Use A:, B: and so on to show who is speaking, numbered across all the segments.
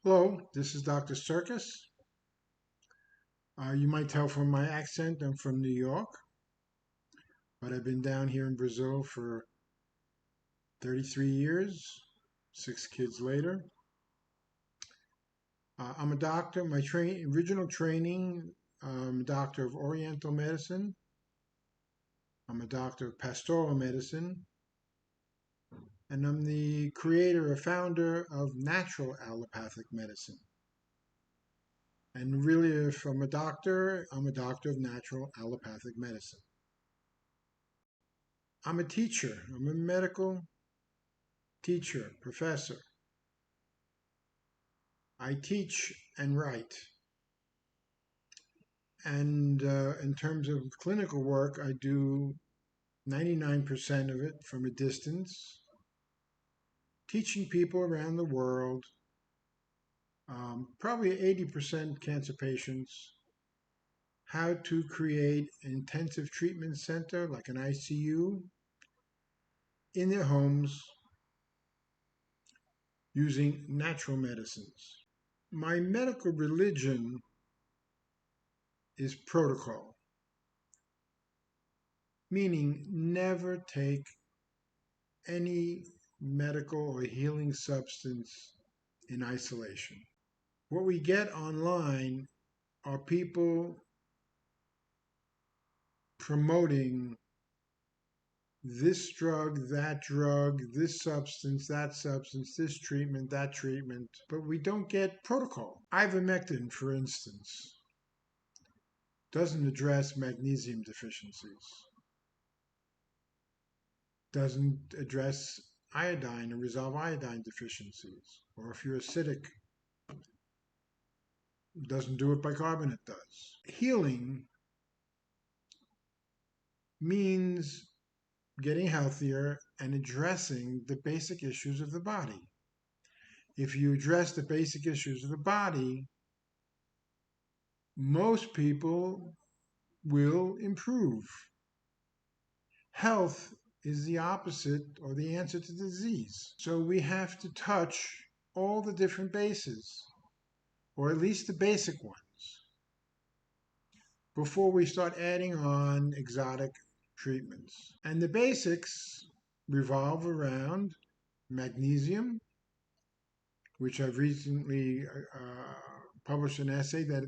A: Hello, this is Dr. Sircus. You might tell from my accent I'm from New York, but I've been down here in Brazil for 33 years, 6 kids later. I'm a doctor. My original training, I'm a doctor of Oriental medicine. I'm a doctor of pastoral medicine, and I'm the creator or founder of natural allopathic medicine. And really, if I'm a doctor of natural allopathic medicine. I'm a teacher. I'm a medical teacher, professor. I teach and write. And in terms of clinical work, I do 99% of it from a distance, teaching people around the world, probably 80% cancer patients, how to create an intensive treatment center like an ICU in their homes using natural medicines. My medical religion is protocol, meaning never take any medical or healing substance in isolation. What we get online are people promoting this drug, this substance, this treatment, that treatment, but we don't get protocol. Ivermectin, for instance, doesn't address magnesium deficiencies, doesn't address iodine or resolve iodine deficiencies, or if you're acidic, doesn't do what bicarbonate does. Healing means getting healthier and addressing the basic issues of the body. If you address the basic issues of the body, most people will improve. Health is the opposite or the answer to disease. So we have to touch all the different bases, or at least the basic ones, before we start adding on exotic treatments. And the basics revolve around magnesium, which I've recently published an essay that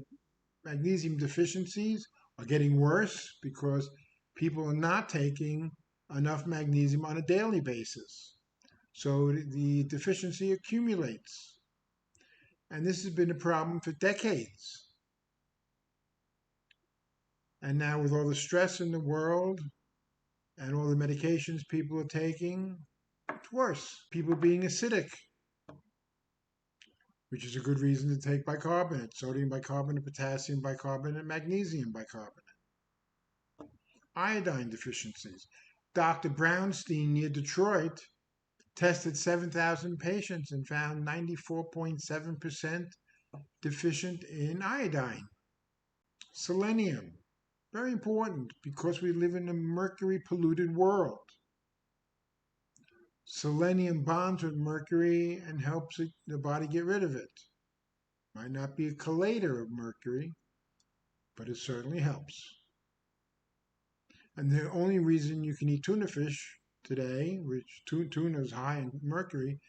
A: magnesium deficiencies are getting worse because people are not taking enough magnesium on a daily basis. So the deficiency accumulates. And this has been a problem for decades. And now, with all the stress in the world and all the medications people are taking, it's worse. People being acidic, which is a good reason to take bicarbonate, sodium bicarbonate, potassium bicarbonate, magnesium bicarbonate. Iodine deficiencies. Dr. Brownstein near Detroit tested 7,000 patients and found 94.7% deficient in iodine. Selenium, very important because we live in a mercury polluted world. Selenium bonds with mercury and helps the body get rid of it. Might not be a chelator of mercury, but it certainly helps. And the only reason you can eat tuna fish today, which tuna is high in mercury,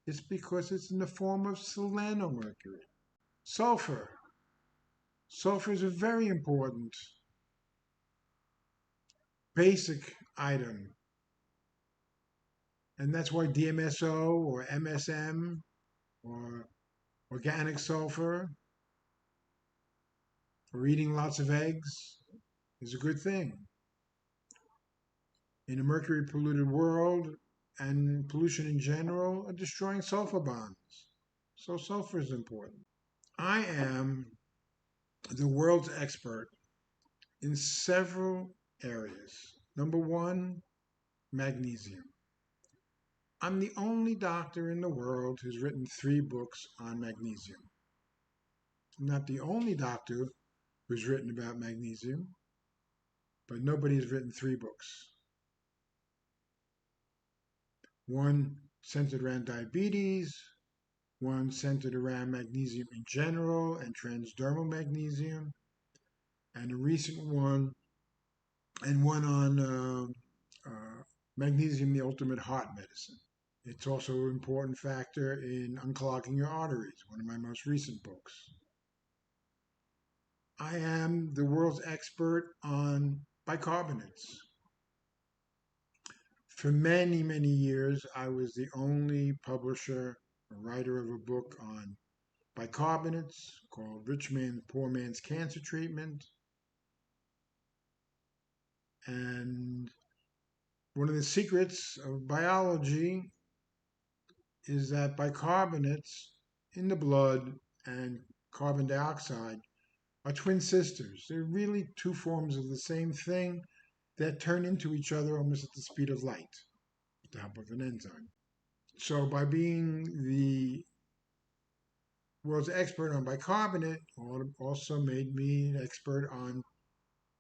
A: is because it's in the form of selenomercury. Sulfur. Sulfur is a very important basic item. And that's why DMSO or MSM or organic sulfur or eating lots of eggs is a good thing. In a mercury polluted world and pollution in general are destroying sulfur bonds. So sulfur is important. I am the world's expert in several areas. Number one, magnesium. I'm the only doctor in the world who's written 3 books on magnesium. I'm not the only doctor who's written about magnesium, but nobody's written 3 books. One centered around diabetes, one centered around magnesium in general and transdermal magnesium, and a recent one, and one on magnesium, the ultimate heart medicine. It's also an important factor in unclogging your arteries, one of my most recent books. I am the world's expert on bicarbonates. For many, many years, I was the only publisher or writer of a book on bicarbonates called Rich Man's Poor Man's Cancer Treatment. And one of the secrets of biology is that bicarbonates in the blood and carbon dioxide are twin sisters. They're really two forms of the same thing that turn into each other almost at the speed of light with the help of an enzyme. So by being the world's expert on bicarbonate also made me an expert on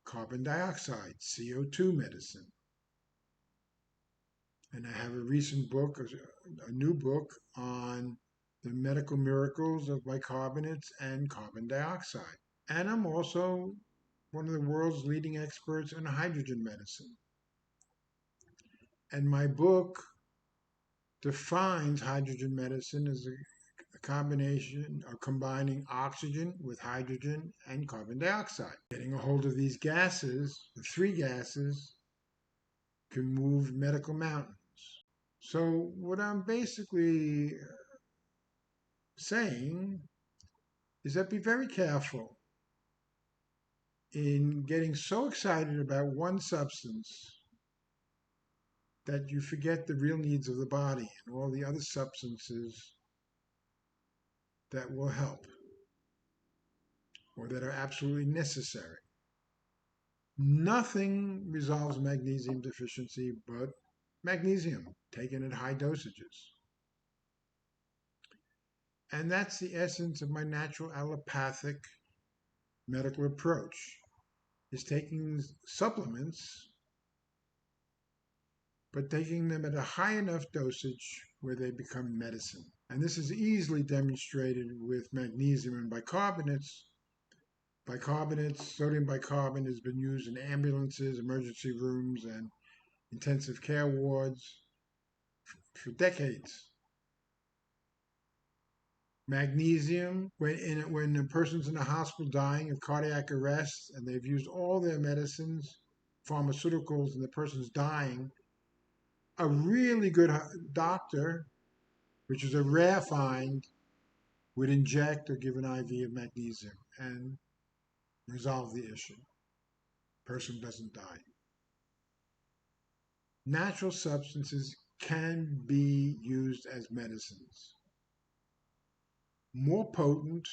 A: carbon dioxide, CO2 medicine. And I have a recent book, a new book on the medical miracles of bicarbonates and carbon dioxide. And I'm also one of the world's leading experts in hydrogen medicine. And my book defines hydrogen medicine as a combination of combining oxygen with hydrogen and carbon dioxide. Getting a hold of these gases, the three gases, can move medical mountains. So what I'm basically saying is that be very careful in getting so excited about one substance that you forget the real needs of the body and all the other substances that will help or that are absolutely necessary. Nothing resolves magnesium deficiency but magnesium taken at high dosages. And that's the essence of my natural allopathic medical approach, is taking supplements, but taking them at a high enough dosage where they become medicine. And this is easily demonstrated with magnesium and bicarbonates. Sodium bicarbonate has been used in ambulances, emergency rooms, and intensive care wards for decades. Magnesium, when a person's in a hospital dying of cardiac arrest and they've used all their medicines, pharmaceuticals, and the person's dying, a really good doctor, which is a rare find, would inject or give an IV of magnesium and resolve the issue. The person doesn't die. Natural substances can be used as medicines, more potent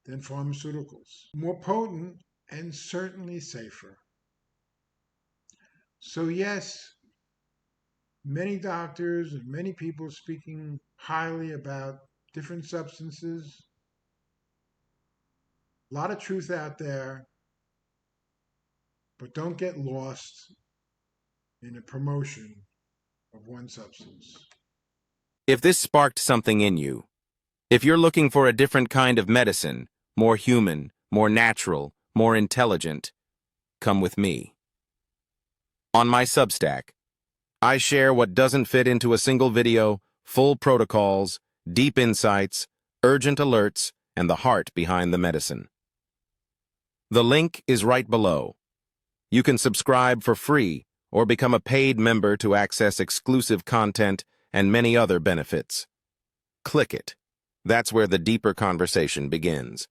A: than pharmaceuticals, more potent and certainly safer. So yes, many doctors and many people speaking highly about different substances, a lot of truth out there, but don't get lost in a promotion of one substance.
B: If this sparked something in you, if you're looking for a different kind of medicine, more human, more natural, more intelligent, come with me. On my Substack, I share what doesn't fit into a single video, full protocols, deep insights, urgent alerts, and the heart behind the medicine. The link is right below. You can subscribe for free or become a paid member to access exclusive content and many other benefits. Click it. That's where the deeper conversation begins.